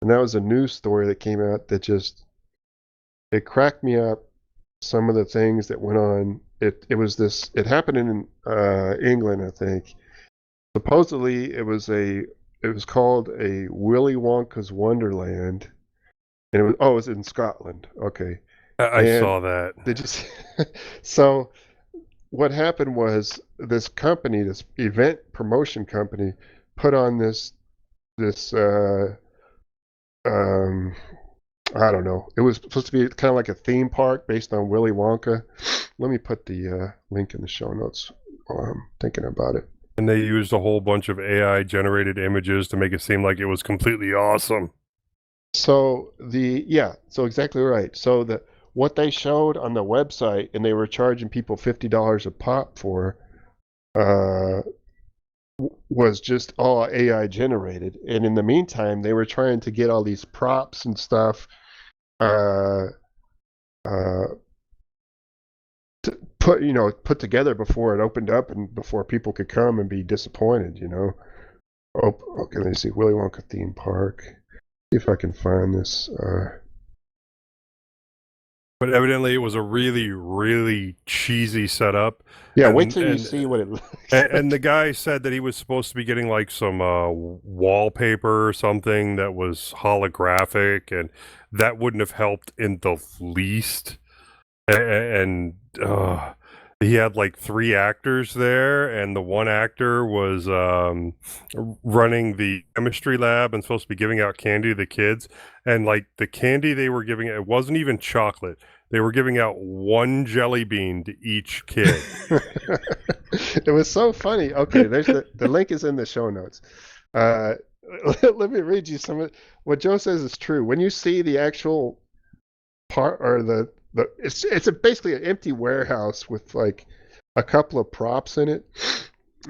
And that was a news story that came out that just, it cracked me up. Some of the things that went on. It happened in England, I think. Supposedly it was called a Willy Wonka's Wonderland, and it was in Scotland. Okay. I And saw that. they just so what happened was this company, this event promotion company, put on this um I don't know. It was supposed to be kind of like a theme park based on Willy Wonka. Let me put the link in the show notes while I'm thinking about it. And they used a whole bunch of AI generated images to make it seem like it was completely awesome. So exactly right. So what they showed on the website, and they were charging people $50 a pop for, uh, was just all AI generated. And in the meantime, they were trying to get all these props and stuff, uh, uh, put together before it opened up and before people could come and be disappointed. Oh, okay. Let me see. Willy Wonka theme park. See if I can find this. But evidently, it was a really, really cheesy setup. Yeah, wait And till you and see what it looks and like. the guy said that he was supposed to be getting like some wallpaper or something that was holographic, and that wouldn't have helped in the least. And he had like three actors there, and the one actor was running the chemistry lab and supposed to be giving out candy to the kids. And like the candy they were giving, it wasn't even chocolate. They were giving out one jelly bean to each kid. It was so funny. Okay, there's the link is in the show notes. Uh, let me read you some of what Joe says is true. When you see the actual part or it's basically an empty warehouse with like a couple of props in it.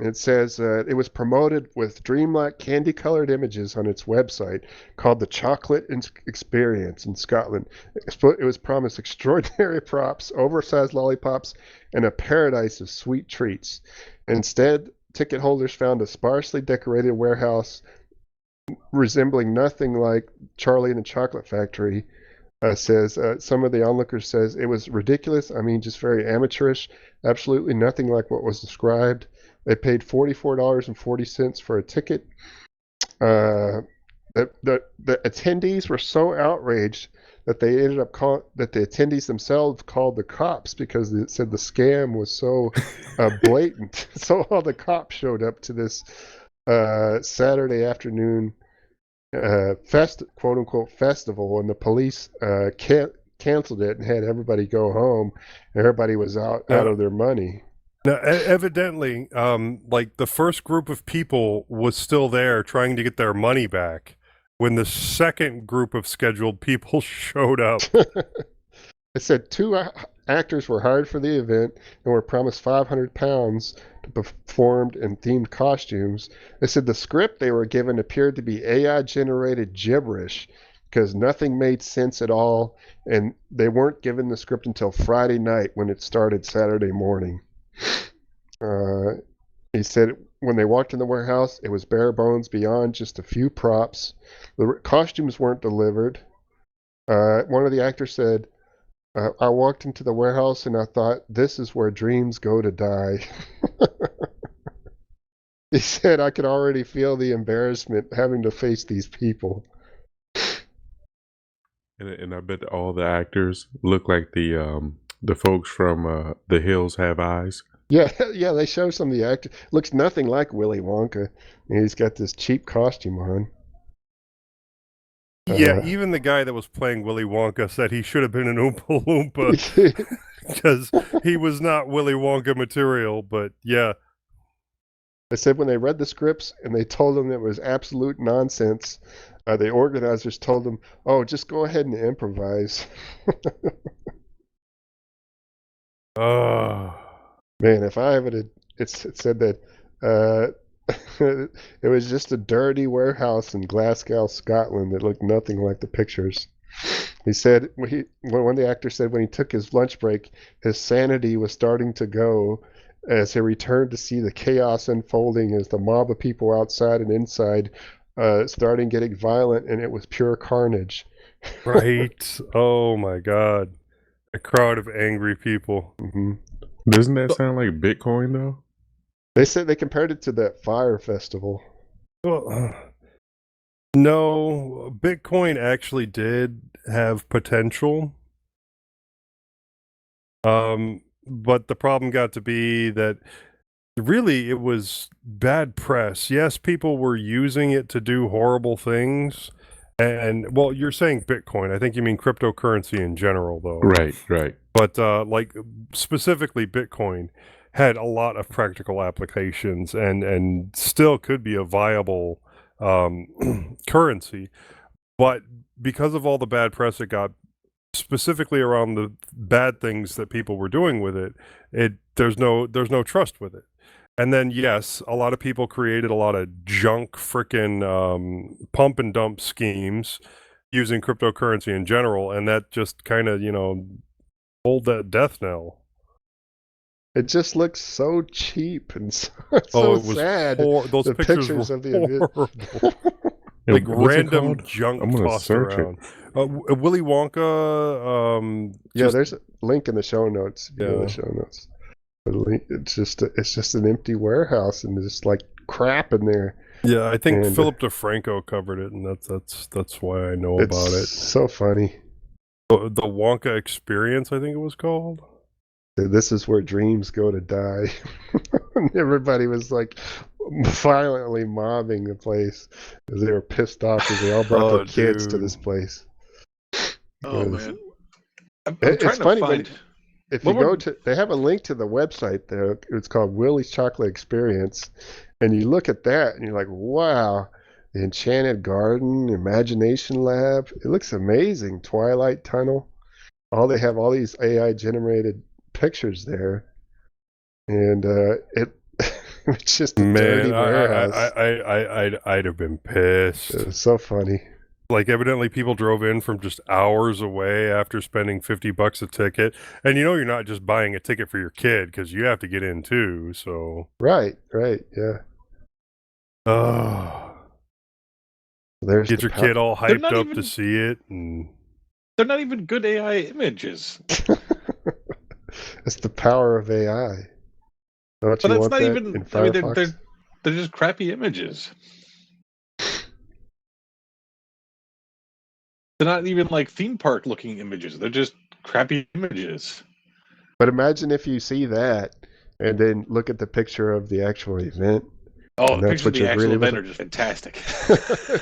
It says it was promoted with dreamlike candy-colored images on its website called the Chocolate Experience in Scotland. It was promised extraordinary props, oversized lollipops, and a paradise of sweet treats. Instead, ticket holders found a sparsely decorated warehouse resembling nothing like Charlie and the Chocolate Factory. Says some of the onlookers says it was ridiculous. I mean, just very amateurish. Absolutely nothing like what was described. They paid $44.40 for a ticket. Uh, the attendees were so outraged that they ended up that the attendees themselves called the cops because it said the scam was so blatant. So all the cops showed up to this Saturday afternoon quote unquote festival, and the police canceled it and had everybody go home. Everybody was out Now, of their money. now evidently, like the first group of people was still there trying to get their money back when the second group of scheduled people showed up. It said two actors were hired for the event and were promised £500 to perform in themed costumes. They said the script they were given appeared to be AI generated gibberish because nothing made sense at all, and they weren't given the script until Friday night when it started Saturday morning. Uh, he said when they walked in the warehouse, it was bare bones beyond just a few props. The costumes weren't delivered. One of the actors said, I walked into the warehouse and I thought, this is where dreams go to die. He said, I could already feel the embarrassment having to face these people. And I bet all the actors look like the folks from The Hills Have Eyes. Yeah, yeah, they show some of the actors. Looks nothing like Willy Wonka. And he's got this cheap costume on. Yeah, even the guy that was playing Willy Wonka said he should have been an Oompa Loompa because he was not Willy Wonka material. But yeah, They said when they read the scripts and they told them it was absolute nonsense, the organizers told them, "Oh, just go ahead and improvise." Man, if I ever it said that it was just a dirty warehouse in Glasgow, Scotland that looked nothing like the pictures. He said one of the actors said when he took his lunch break, his sanity was starting to go as he returned to see the chaos unfolding as the mob of people outside and inside starting getting violent, and it was pure carnage. Right. Oh my God. A crowd of angry people. Hmm. Doesn't that sound like Bitcoin though? They said they compared it to that fire festival. Well, no, Bitcoin actually did have potential. But the problem got to be that really it was bad press. Yes, people were using it to do horrible things. And well, you're saying Bitcoin. I think you mean cryptocurrency in general, though. Right, right. But like specifically Bitcoin had a lot of practical applications and still could be a viable currency. But because of all the bad press it got, specifically around the bad things that people were doing with it, there's no trust with it. And then yes, a lot of people created a lot of junk frickin' pump and dump schemes using cryptocurrency in general, and that just kind of pulled that death knell. It just looks so cheap and so, Oh, so it was sad. those The pictures were of the event. horrible. And Like what's it random called? junk I'm gonna tossed search around. Willy Wonka. Yeah, there's a link in the show notes. If you go to Yeah. the show notes. The link, it's just an empty warehouse and there's like crap in there. Yeah, I think And Philip DeFranco covered it, and that's why I know it's about it. so funny. The Wonka Experience, I think it was called. This is where dreams go to die. And everybody was like violently mobbing the place because they were pissed off because they all brought their kids to Dude. this place. Oh Because man, I'm it's trying to funny find. if What you go would- to, they have a link to the website there. It's called Willie's Chocolate Experience, and you look at that and you're like, wow, the Enchanted Garden, Imagination Lab. It looks amazing. Twilight Tunnel. They have all these AI generated pictures there, and it's just a dirty Man, warehouse. I'd have been pissed. It was so funny. Like, evidently people drove in from just hours away after spending $50 a ticket, and you're not just buying a ticket for your kid because you have to get in too. So, Right, yeah. There's get the your kid all They're hyped not up even- to see it, and They're not even good AI images. It's the power of AI. Don't But you that's want not that even. in I mean, Firefox? they're just crappy images. They're not even like theme park looking images. They're just crappy images. But imagine if you see that and then look at the picture of the actual event. Oh, And the that's pictures what of the you're actual greeted event with? are just fantastic.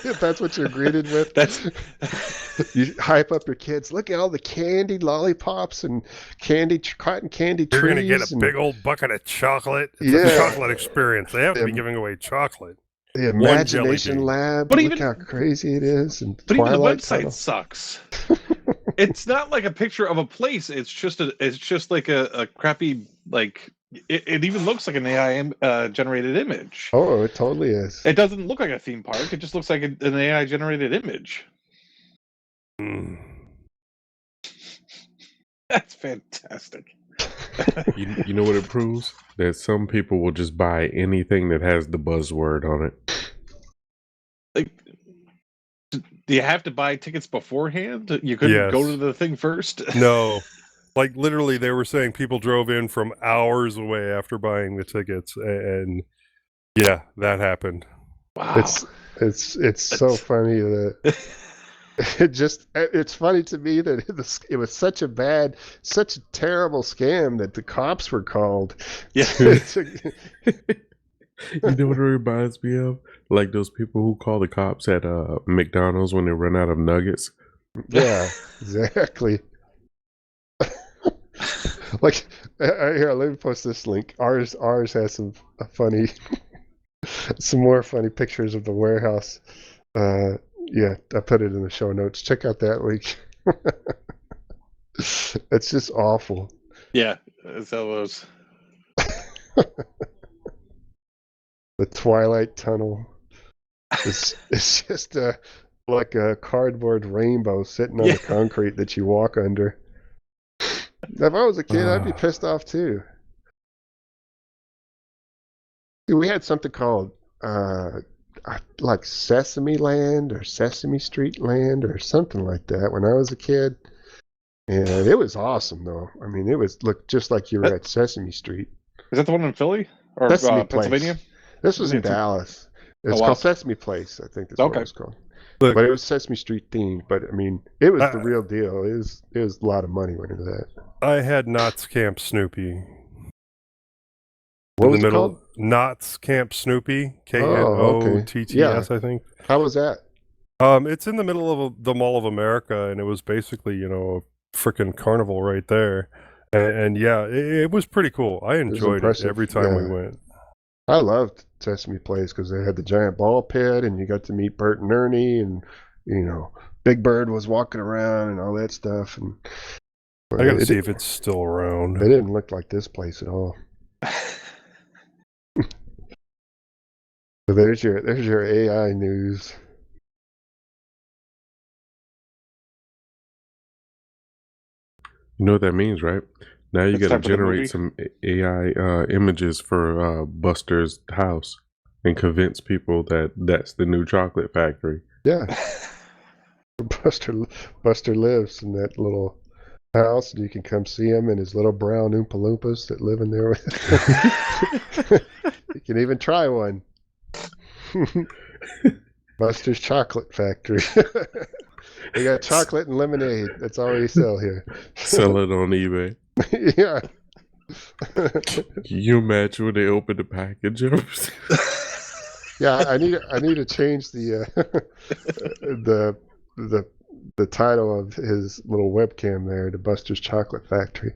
If that's what you're greeted with. That's You hype up your kids. Look at all the candy lollipops and cotton candy you're trees. gonna get a and big old bucket of chocolate. It's Yeah. a chocolate experience. They have to be Yeah. giving away chocolate. the one jelly Imagination bean. Lab. But Look even- how crazy it is. And but even the Twilight website Tunnel. sucks. It's not like a picture of a place. It's just like a crappy like. It even looks like an AI generated image. Oh, it totally is. It doesn't look like a theme park. It just looks like an AI generated image. Mm. That's fantastic. You know what it proves? That some people will just buy anything that has the buzzword on it. Like, do you have to buy tickets beforehand? You couldn't go Yes. to the thing first? No. Like, literally, they were saying people drove in from hours away after buying the tickets, and yeah, that happened. Wow. It's so funny that it's funny to me that it was such a terrible scam that the cops were called. Yeah. You know what it reminds me of? Like those people who call the cops at McDonald's when they run out of nuggets. Yeah, exactly. Like, here, let me post this link. Ours has some more funny pictures of the warehouse. Yeah, I put it in the show notes. Check out that link. It's just awful. Yeah, that's how it was. The Twilight Tunnel. It's just like a cardboard rainbow sitting on Yeah. the concrete that you walk under. If I was a kid, I'd be pissed off too. We had something called like Sesame Land or Sesame Street Land or something like that when I was a kid. And it was awesome, though. I mean, it looked just like you were at Sesame Street. Is that the one in Philly or Sesame Pennsylvania? Place. This was in Dallas. It's wow. called Sesame Place, I think that's what Okay. it's called. Look, But it was Sesame Street themed. But I mean, it was the real deal. It was a lot of money went into that. I had Knott's Camp Snoopy. What in was the it middle, called? Knott's Camp Snoopy, okay. KNOTTS, Yeah. I think. How was that? It's in the middle of the Mall of America, and it was basically, a freaking carnival right there. And yeah, it was pretty cool. I enjoyed it impressive, every time we yeah. went. I loved Sesame Place because they had the giant ball pit, and you got to meet Bert and Ernie, and Big Bird was walking around and all that stuff. And I gotta see if it's still around. It didn't look like this place at all. So there's your AI news. You know what that means, right? Now you It's got to time for the movie? generate some AI images for Buster's house and convince people that that's the new chocolate factory. Yeah. Buster lives in that little house, and you can come see him and his little brown Oompa Loompas that live in there. You can even try one. Buster's Chocolate Factory. They got chocolate and lemonade. That's all we sell here. Sell it on eBay. Yeah. Can you imagine when they open the package up? Yeah, I need to change the the title of his little webcam there to Buster's Chocolate Factory.